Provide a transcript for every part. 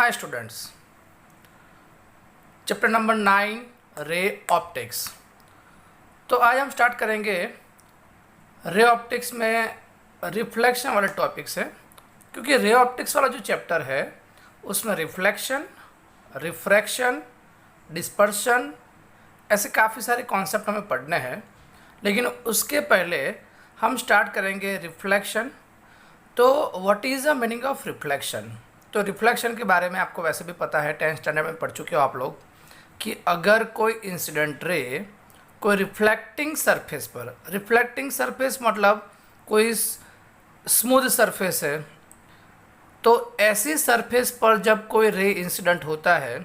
Hi students, chapter number 9 ray optics. तो आज हम स्टार्ट करेंगे रे ऑप्टिक्स में रिफ्लेक्शन वाले टॉपिक से, क्योंकि रे ऑप्टिक्स वाला जो चैप्टर है उसमें रिफ्लेक्शन, रिफ्रैक्शन, डिस्पर्शन ऐसे काफ़ी सारे कॉन्सेप्ट हमें पढ़ने हैं। लेकिन उसके पहले हम स्टार्ट करेंगे रिफ्लेक्शन। तो what is the meaning of reflection? तो रिफ्लेक्शन के बारे में आपको वैसे भी पता है, 10th स्टैंडर्ड में पढ़ चुके हो आप लोग, कि अगर कोई इंसिडेंट रे कोई रिफ्लेक्टिंग सरफेस पर, रिफ्लेक्टिंग सरफेस मतलब कोई स्मूथ सरफेस है, तो ऐसी सरफेस पर जब कोई रे इंसिडेंट होता है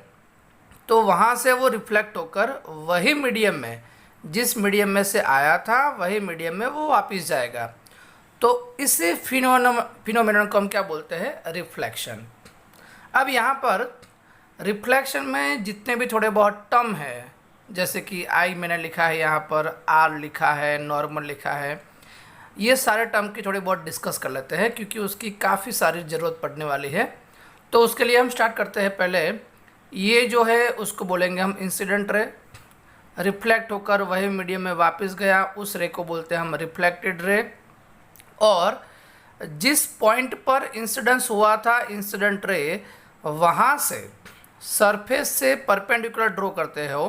तो वहाँ से वो रिफ्लेक्ट होकर वही मीडियम में, जिस मीडियम में से आया था वही मीडियम में वो वापस जाएगा। तो इसी फिनोमेनन को हम क्या बोलते हैं? रिफ्लेक्शन। अब यहाँ पर रिफ्लेक्शन में जितने भी थोड़े बहुत टर्म है, जैसे कि आई मैंने लिखा है, यहाँ पर आर लिखा है, नॉर्मल लिखा है, ये सारे टर्म की थोड़ी बहुत डिस्कस कर लेते हैं क्योंकि उसकी काफ़ी सारी ज़रूरत पड़ने वाली है। तो उसके लिए हम स्टार्ट करते हैं। पहले ये जो है उसको बोलेंगे हम इंसिडेंट रे। रिफ्लेक्ट होकर वही मीडियम में वापस गया, उस रे को बोलते हैं हम रिफ्लेक्टेड रे। और जिस पॉइंट पर इंसिडेंस हुआ था इंसिडेंट रे, वहाँ से सरफेस से परपेंडिकुलर ड्रॉ करते हो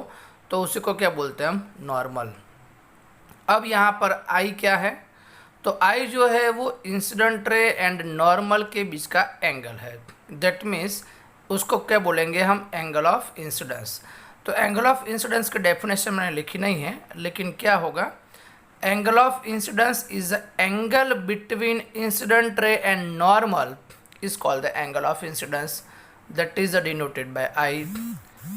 तो उसी को क्या बोलते हैं हम? नॉर्मल। अब यहाँ पर आई क्या है? तो आई जो है वो इंसिडेंट रे एंड नॉर्मल के बीच का एंगल है। दैट मीन्स उसको क्या बोलेंगे हम? Angle of incidence. तो एंगल ऑफ इंसिडेंस की डेफिनेशन मैंने लिखी नहीं है, लेकिन क्या होगा? Angle of incidence is the angle between incident ray and normal is called the angle of incidence, that is denoted by I.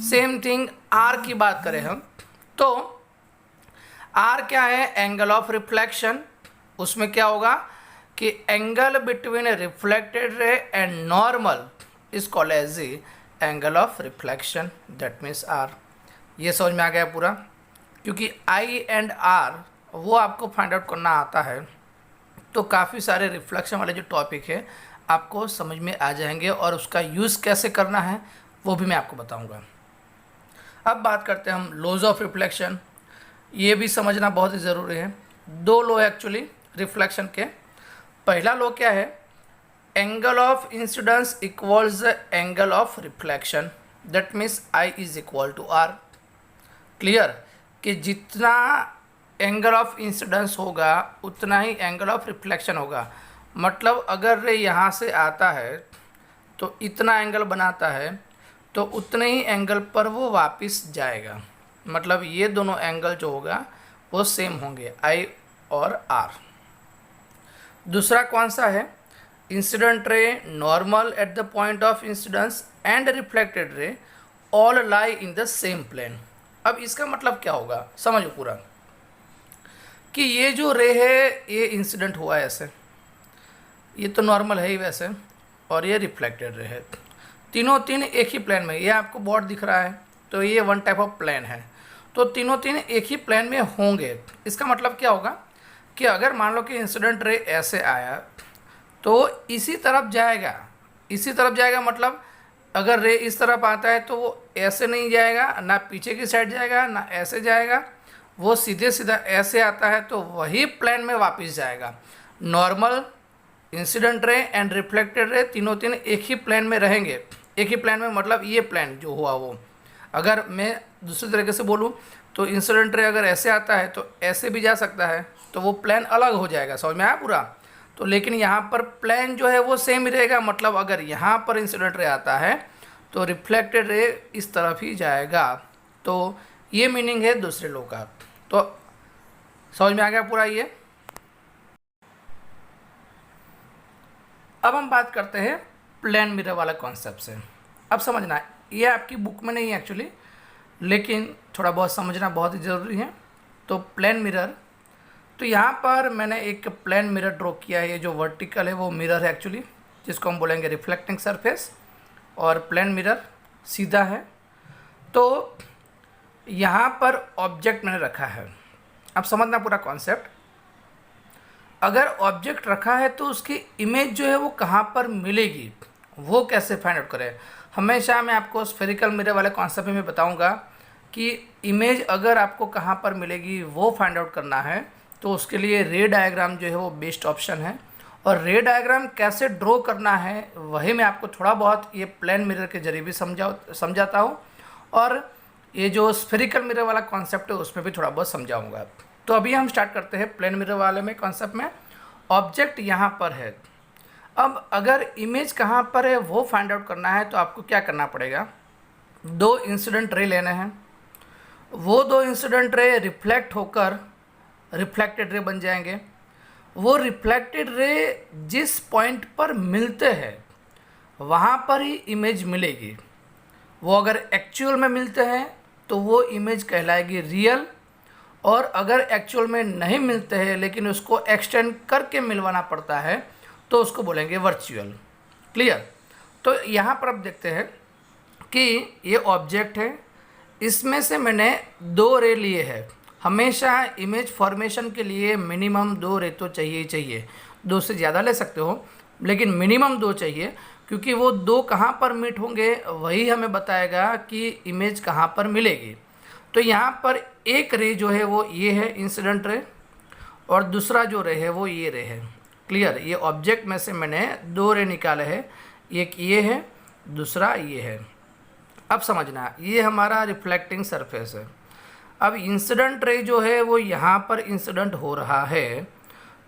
Same thing R की बात करें हम तो आर क्या है? Angle of reflection. उसमें क्या होगा कि angle between reflected ray and normal is called as the angle of reflection, that means R. ये समझ में आ गया पूरा? क्योंकि आई एंड आर वो आपको फाइंड आउट करना आता है तो काफ़ी सारे रिफ्लेक्शन वाले जो टॉपिक है आपको समझ में आ जाएंगे, और उसका यूज़ कैसे करना है वो भी मैं आपको बताऊंगा। अब बात करते हैं हम लॉज ऑफ रिफ्लेक्शन। ये भी समझना बहुत ही ज़रूरी है। दो लॉ एक्चुअली रिफ्लेक्शन के। पहला लॉ क्या है? Angle of incidence equals angle of reflection, that means I is equal to R. Clear? कि जितना एंगल ऑफ इंसिडेंस होगा उतना ही एंगल ऑफ रिफ्लेक्शन होगा। मतलब अगर रे यहाँ से आता है तो इतना एंगल बनाता है तो उतने ही एंगल पर वो वापस जाएगा। मतलब ये दोनों एंगल जो होगा वो सेम होंगे, आई और आर। दूसरा कौन सा है? Incident ray, normal at the point of incidence and reflected ray all lie in the same plane. अब इसका मतलब क्या होगा? समझो पूरा कि ये जो रे है ये इंसिडेंट हुआ है ऐसे, ये तो नॉर्मल है ही वैसे, और ये रिफ्लेक्टेड रे है। तीनों तीन एक ही प्लेन में, ये आपको बोर्ड दिख रहा है तो ये वन टाइप ऑफ प्लेन है, तो तीनों तीन एक ही प्लेन में होंगे। इसका मतलब क्या होगा कि अगर मान लो कि इंसिडेंट रे ऐसे आया तो इसी तरफ जाएगा, इसी तरफ जाएगा। मतलब अगर रे इस तरफ आता है तो वो ऐसे नहीं जाएगा, ना पीछे की साइड जाएगा, ना ऐसे जाएगा, वो सीधे सीधा ऐसे आता है तो वही प्लेन में वापस जाएगा। Normal, incident ray and reflected रे तीनों तीन एक ही प्लेन में रहेंगे। एक ही प्लेन में मतलब ये प्लेन जो हुआ वो, अगर मैं दूसरी तरीके से बोलूँ तो इंसिडेंट रे अगर ऐसे आता है तो ऐसे भी जा सकता है, तो वो प्लेन अलग हो जाएगा। समझ में आया पूरा? तो लेकिन यहाँ पर प्लेन जो है वो सेम ही रहेगा। मतलब अगर यहाँ पर इंसिडेंट रे आता है तो रिफ्लेक्टेड रे इस तरफ ही जाएगा। तो ये मीनिंग है दूसरे लॉ का। तो समझ में आ गया पूरा ये? अब हम बात करते हैं प्लेन मिरर वाला कॉन्सेप्ट से। अब समझना, ये आपकी बुक में नहीं है एक्चुअली, लेकिन थोड़ा बहुत समझना बहुत ही ज़रूरी है। तो प्लेन मिरर, तो यहाँ पर मैंने एक प्लेन मिरर ड्रॉ किया है। ये जो वर्टिकल है वो मिरर है एक्चुअली, जिसको हम बोलेंगे रिफ्लेक्टिंग सरफेस, और प्लेन मिरर सीधा है। तो यहाँ पर ऑब्जेक्ट मैंने रखा है। अब समझना पूरा कॉन्सेप्ट। अगर ऑब्जेक्ट रखा है तो उसकी इमेज जो है वो कहाँ पर मिलेगी, वो कैसे फाइंड आउट करें? हमेशा मैं आपको स्फेरिकल मिरर वाले कॉन्सेप्ट में बताऊंगा कि इमेज अगर आपको कहाँ पर मिलेगी वो फाइंड आउट करना है, तो उसके लिए रे डायग्राम जो है वो बेस्ट ऑप्शन है। और रे डायग्राम कैसे ड्रॉ करना है वही मैं आपको थोड़ा बहुत ये प्लेन मिरर के जरिए भी समझाता हूँ, और ये जो स्फेरिकल मिरर वाला कॉन्सेप्ट है उसमें भी थोड़ा बहुत समझाऊंगा। तो अभी हम स्टार्ट करते हैं प्लेन मिरर वाले में कॉन्सेप्ट में। ऑब्जेक्ट यहाँ पर है, अब अगर इमेज कहाँ पर है वो फाइंड आउट करना है तो आपको क्या करना पड़ेगा, दो इंसिडेंट रे लेने हैं, वो दो इंसिडेंट रे रिफ्लेक्ट होकर रिफ्लेक्टेड रे बन जाएंगे। वो रिफ्लेक्टेड रे जिस पॉइंट पर मिलते हैं वहाँ पर ही इमेज मिलेगी। वो अगर एक्चुअल में मिलते हैं तो वो इमेज कहलाएगी रियल, और अगर एक्चुअल में नहीं मिलते हैं लेकिन उसको एक्सटेंड करके मिलवाना पड़ता है तो उसको बोलेंगे वर्चुअल। क्लियर। तो यहाँ पर आप देखते हैं कि ये ऑब्जेक्ट है, इसमें से मैंने दो रे लिए हैं। हमेशा इमेज फॉर्मेशन के लिए मिनिमम दो रे तो चाहिए ही चाहिए, दो से ज़्यादा ले सकते हो लेकिन मिनिमम दो चाहिए, क्योंकि वो दो कहाँ पर मीट होंगे वही हमें बताएगा कि इमेज कहाँ पर मिलेगी। तो यहाँ पर एक रे जो है वो ये है इंसिडेंट रे, और दूसरा जो रे है वो ये रे है। क्लियर। ये ऑब्जेक्ट में से मैंने दो रे निकाले हैं, एक ये है दूसरा ये है। अब समझना, ये हमारा रिफ्लेक्टिंग सरफेस है। अब इंसिडेंट रे जो है वो यहाँ पर इंसिडेंट हो रहा है,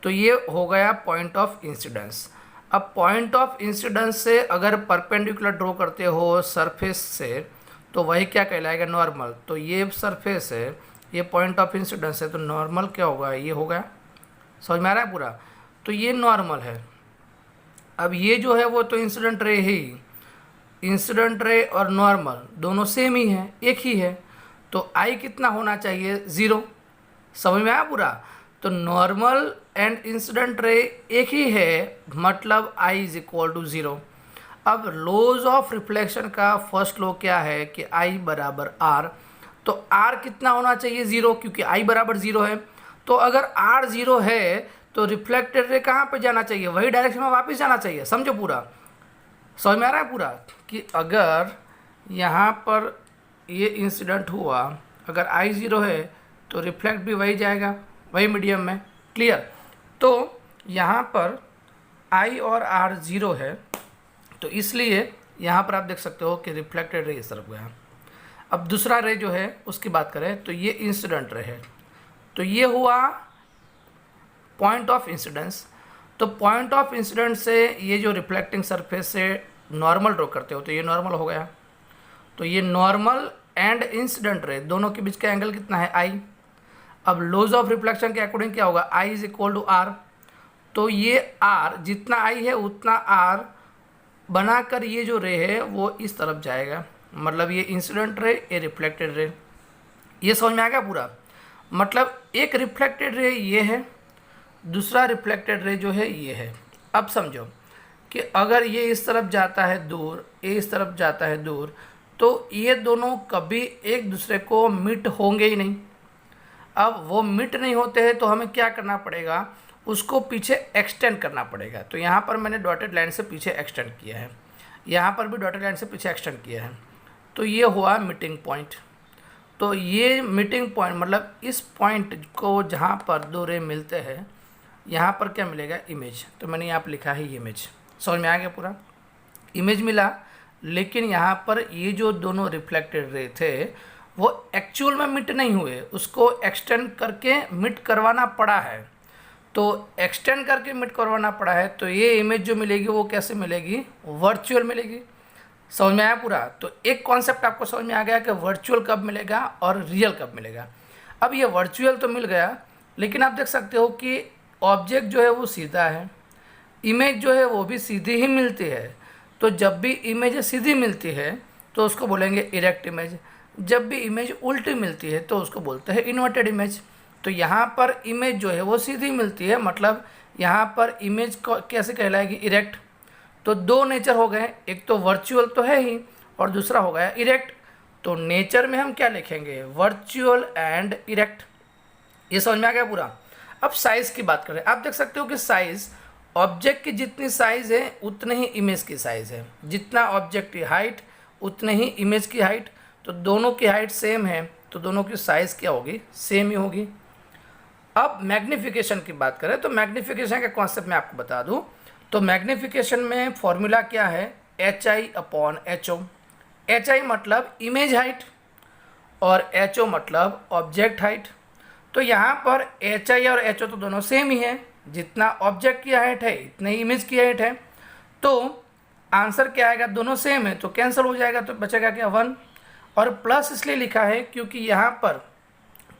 तो ये हो गया पॉइंट ऑफ इंसिडेंस। अब पॉइंट ऑफ इंसिडेंस से अगर परपेंडिकुलर ड्रॉ करते हो सरफेस से तो वही क्या कहलाएगा, नॉर्मल। तो ये सरफेस है, ये पॉइंट ऑफ इंसिडेंस है, तो नॉर्मल क्या होगा, ये होगा। समझ में आ रहा है पूरा। तो ये नॉर्मल है। अब ये जो है वो तो इंसिडेंट रे ही, इंसिडेंट रे और नॉर्मल दोनों सेम ही है, एक ही है, तो आई कितना होना चाहिए, 0। समझ में आया पूरा। तो नॉर्मल एंड इंसिडेंट रे एक ही है, मतलब आई इज इक्वल टू 0। अब लॉज ऑफ रिफ्लेक्शन का फर्स्ट लॉ क्या है कि आई बराबर आर, तो आर कितना होना चाहिए, 0, क्योंकि आई बराबर 0 है। तो अगर आर 0 है तो रिफ्लेक्टेड रे कहाँ पे जाना चाहिए, वही डायरेक्शन में वापस जाना चाहिए। समझो पूरा, समझ में आ रहा है पूरा, कि अगर यहाँ पर ये इंसिडेंट हुआ, अगर आई 0 है तो रिफ्लेक्ट भी वही जाएगा, वही मीडियम में। क्लियर। तो यहाँ पर आई और आर 0 है, तो इसलिए यहाँ पर आप देख सकते हो कि रिफ्लेक्टेड रे इस तरफ गया। अब दूसरा रे जो है उसकी बात करें तो ये इंसिडेंट रे है, तो ये हुआ पॉइंट ऑफ इंसिडेंस। तो पॉइंट ऑफ इंसिडेंस से ये जो रिफ्लेक्टिंग सरफेस से नॉर्मल ड्रॉ करते हो तो ये नॉर्मल हो गया। तो ये नॉर्मल एंड इंसिडेंट रे दोनों के बीच का एंगल कितना है, आई। अब लॉज ऑफ रिफ्लेक्शन के अकॉर्डिंग क्या होगा, आई इज इक्वल टू आर। तो ये आर जितना आई है उतना आर बनाकर ये जो रे है वो इस तरफ जाएगा, मतलब ये इंसिडेंट रे, ये रिफ्लेक्टेड रे। ये समझ में आ गया पूरा। मतलब एक रिफ्लेक्टेड रे ये है, दूसरा रिफ्लेक्टेड रे जो है ये है। अब समझो कि अगर ये इस तरफ जाता है दूर, ये इस तरफ जाता है दूर, तो ये दोनों कभी एक दूसरे को मीट होंगे ही नहीं। अब वो मीट नहीं होते हैं तो हमें क्या करना पड़ेगा, उसको पीछे एक्सटेंड करना पड़ेगा। तो यहाँ पर मैंने डॉटेड लाइन से पीछे एक्सटेंड किया है, यहाँ पर भी डॉटेड लाइन से पीछे एक्सटेंड किया है, तो ये हुआ मीटिंग पॉइंट। तो ये मीटिंग पॉइंट मतलब इस पॉइंट को जहाँ पर दो रे मिलते हैं यहाँ पर क्या मिलेगा, इमेज। तो मैंने यहाँ पर लिखा है इमेज। समझ में आ गया पूरा। इमेज मिला, लेकिन यहाँ पर ये जो दोनों रिफ्लेक्टेड रे थे वो एक्चुअल में मिट नहीं हुए, उसको एक्सटेंड करके मिट करवाना पड़ा है। तो एक्सटेंड करके मिट करवाना पड़ा है, तो ये इमेज जो मिलेगी वो कैसे मिलेगी, वर्चुअल मिलेगी। समझ में आया पूरा। तो एक कॉन्सेप्ट आपको समझ में आ गया कि वर्चुअल कब मिलेगा और रियल कब मिलेगा। अब ये वर्चुअल तो मिल गया, लेकिन आप देख सकते हो कि ऑब्जेक्ट जो है वो सीधा है, इमेज जो है वो भी सीधी ही मिलती है। तो जब भी इमेज सीधी मिलती है तो उसको बोलेंगे इरेक्ट इमेज, जब भी इमेज उल्टी मिलती है तो उसको बोलते हैं इन्वर्टेड इमेज। तो यहाँ पर इमेज जो है वो सीधी मिलती है, मतलब यहाँ पर इमेज कैसे कहलाएगी, इरेक्ट। तो दो नेचर हो गए, एक तो वर्चुअल तो है ही और दूसरा हो गया इरेक्ट। तो नेचर में हम क्या लिखेंगे, वर्चुअल एंड इरेक्ट। ये समझ में आ गया पूरा। अब साइज़ की बात करें, आप देख सकते हो कि साइज़ ऑब्जेक्ट की जितनी साइज़ है उतनी ही इमेज की साइज़ है। जितना ऑब्जेक्ट की हाइट उतने ही इमेज की हाइट, तो दोनों की हाइट सेम है तो दोनों की साइज़ क्या होगी, सेम ही होगी। अब मैग्नीफिकेशन की बात करें तो मैग्नीफिकेशन का कॉन्सेप्ट मैं आपको बता दूं, तो मैग्नीफिकेशन में फॉर्मूला क्या है, HI/HO। HI मतलब इमेज हाइट और HO मतलब ऑब्जेक्ट हाइट। तो यहाँ पर HI और HO तो दोनों सेम ही है, जितना ऑब्जेक्ट की हाइट है इतनी इमेज की हाइट है, तो आंसर क्या आएगा, दोनों सेम है तो कैंसिल हो जाएगा, तो बचेगा क्या 1। और प्लस इसलिए लिखा है क्योंकि यहाँ पर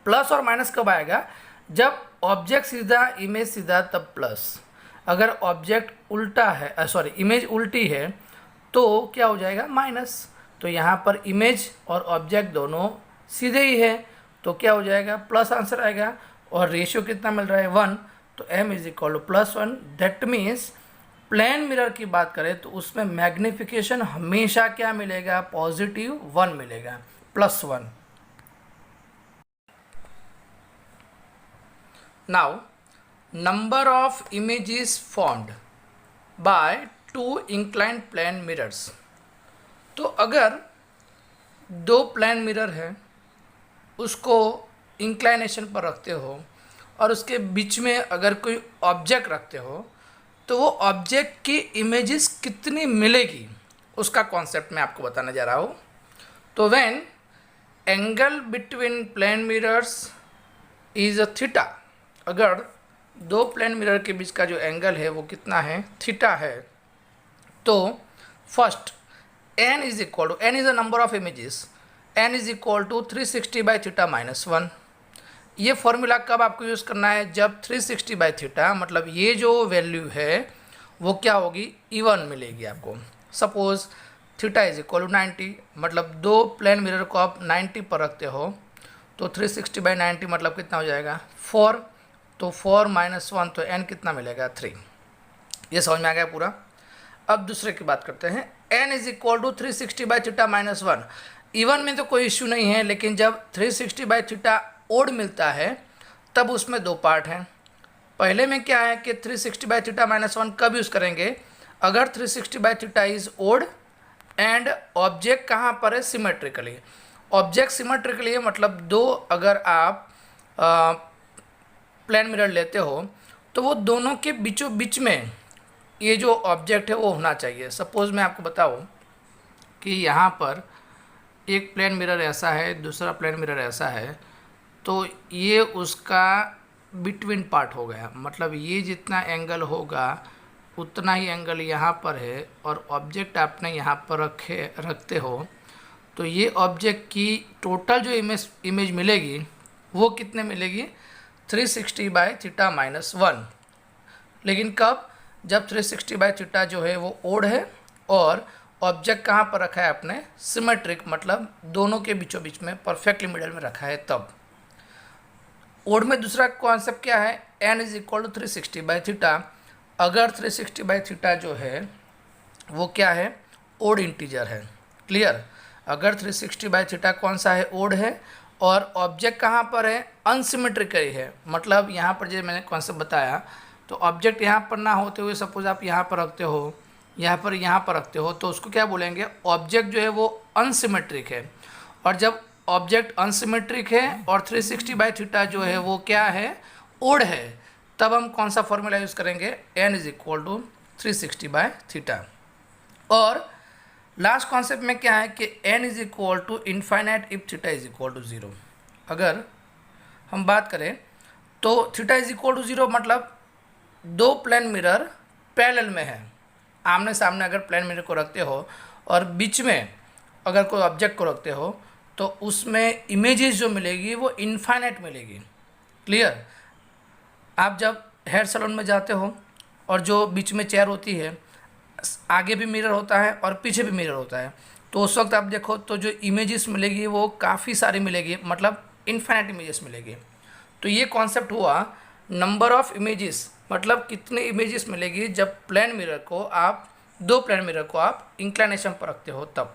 प्लस और माइनस कब आएगा, जब ऑब्जेक्ट सीधा इमेज सीधा तब प्लस। अगर ऑब्जेक्ट उल्टा है, सॉरी इमेज उल्टी है तो क्या हो जाएगा माइनस। तो यहाँ पर इमेज और ऑब्जेक्ट दोनों सीधे ही है तो क्या हो जाएगा प्लस आंसर आएगा। और रेशियो कितना मिल रहा है 1, तो m=+1। That means plane mirror की बात करें तो उसमें मैग्नीफिकेशन हमेशा क्या मिलेगा, +1 मिलेगा, +1। Now number of images formed by 2 inclined plane mirrors. तो अगर 2 प्लेन मिरर है उसको इंक्लाइनेशन पर रखते हो और उसके बीच में अगर कोई ऑब्जेक्ट रखते हो तो वो ऑब्जेक्ट की इमेजेस कितनी मिलेगी उसका कॉन्सेप्ट मैं आपको बताने जा रहा हूँ। तो when angle between plane mirrors is a theta, अगर 2 प्लेन मिरर के बीच का जो एंगल है वो कितना है, थीटा है, तो first n is a number of images, n is equal to 360/θ-1। ये फॉर्मूला कब आपको यूज़ करना है, जब 360/θ मतलब ये जो वैल्यू है वो क्या होगी, इवन मिलेगी आपको। Suppose theta is equal to 90, मतलब 2 प्लेन मिरर को आप 90 पर रखते हो तो 360/90 मतलब कितना हो जाएगा 4, तो 4 - 1 तो n कितना मिलेगा 3। ये समझ में आ गया पूरा। अब दूसरे की बात करते हैं, n is equal to 360/θ-1। Even में तो कोई इश्यू नहीं है, लेकिन जब 360/θ ओड मिलता है तब उसमें 2 पार्ट हैं। पहले में क्या है कि 360/θ-1 कब यूज़ करेंगे, अगर 360/θ इज ओड एंड ऑब्जेक्ट कहाँ पर है, सिमेट्रिकली। ऑब्जेक्ट सिमेट्रिकली है मतलब 2 अगर आप प्लेन मिरर लेते हो तो वो दोनों के बीचों बीच में ये जो ऑब्जेक्ट है वो होना चाहिए। सपोज़ मैं आपको बताऊँ कि यहाँ पर एक प्लेन मिरर ऐसा है, दूसरा प्लेन मिरर ऐसा है, तो ये उसका बिटवीन पार्ट हो गया, मतलब ये जितना एंगल होगा उतना ही एंगल यहाँ पर है और ऑब्जेक्ट आपने यहाँ पर रखते हो तो ये ऑब्जेक्ट की टोटल जो इमेज मिलेगी वो कितने मिलेगी, 360/θ-1। लेकिन कब, जब 360/θ जो है वो ओड है और ऑब्जेक्ट कहाँ पर रखा है आपने, सिमेट्रिक, मतलब दोनों के बीचों बीच में परफेक्टली मिडल में रखा है तब। ओड में दूसरा कॉन्सेप्ट क्या है, n इज इक्वल टू 360/θ। अगर 360/θ जो है वो क्या है, ओड इंटीजर है। क्लियर, अगर 360/θ कौन सा है, ओड है और ऑब्जेक्ट कहाँ पर है, अनसिमेट्रिकली है, मतलब यहाँ पर जो मैंने कॉन्सेप्ट बताया, तो ऑब्जेक्ट यहाँ पर ना होते हुए सपोज आप यहाँ पर रखते हो, यहाँ पर रखते हो, तो उसको क्या बोलेंगे, ऑब्जेक्ट जो है वो अनसिमेट्रिक है। और जब ऑब्जेक्ट अनसिमेट्रिक है और 360/θ जो है वो क्या है, ओड है, तब हम कौन सा फॉर्मूला यूज़ करेंगे, n इज इक्वल टू 360/θ। और लास्ट कॉन्सेप्ट में क्या है कि n is equal to infinite if theta is equal to 0। अगर हम बात करें तो थीटा इज इक्वल टू 0 मतलब 2 प्लेन मिरर पैरेलल में है, आमने सामने अगर प्लेन मिरर को रखते हो और बीच में अगर कोई ऑब्जेक्ट को रखते हो तो उसमें इमेजेस जो मिलेगी वो इनफाइनाइट मिलेगी। क्लियर, आप जब हेयर सैलून में जाते हो और जो बीच में चेयर होती है, आगे भी मिरर होता है और पीछे भी मिरर होता है, तो उस वक्त आप देखो तो जो इमेजेस मिलेगी वो काफ़ी सारी मिलेगी, मतलब इनफाइनाइट इमेजेस मिलेगी। तो ये कॉन्सेप्ट हुआ नंबर ऑफ इमेजेस, मतलब कितने इमेजेस मिलेगी जब प्लेन मिरर को आप 2 प्लेन मिरर को आप इंक्लाइनेशन पर रखते हो तब।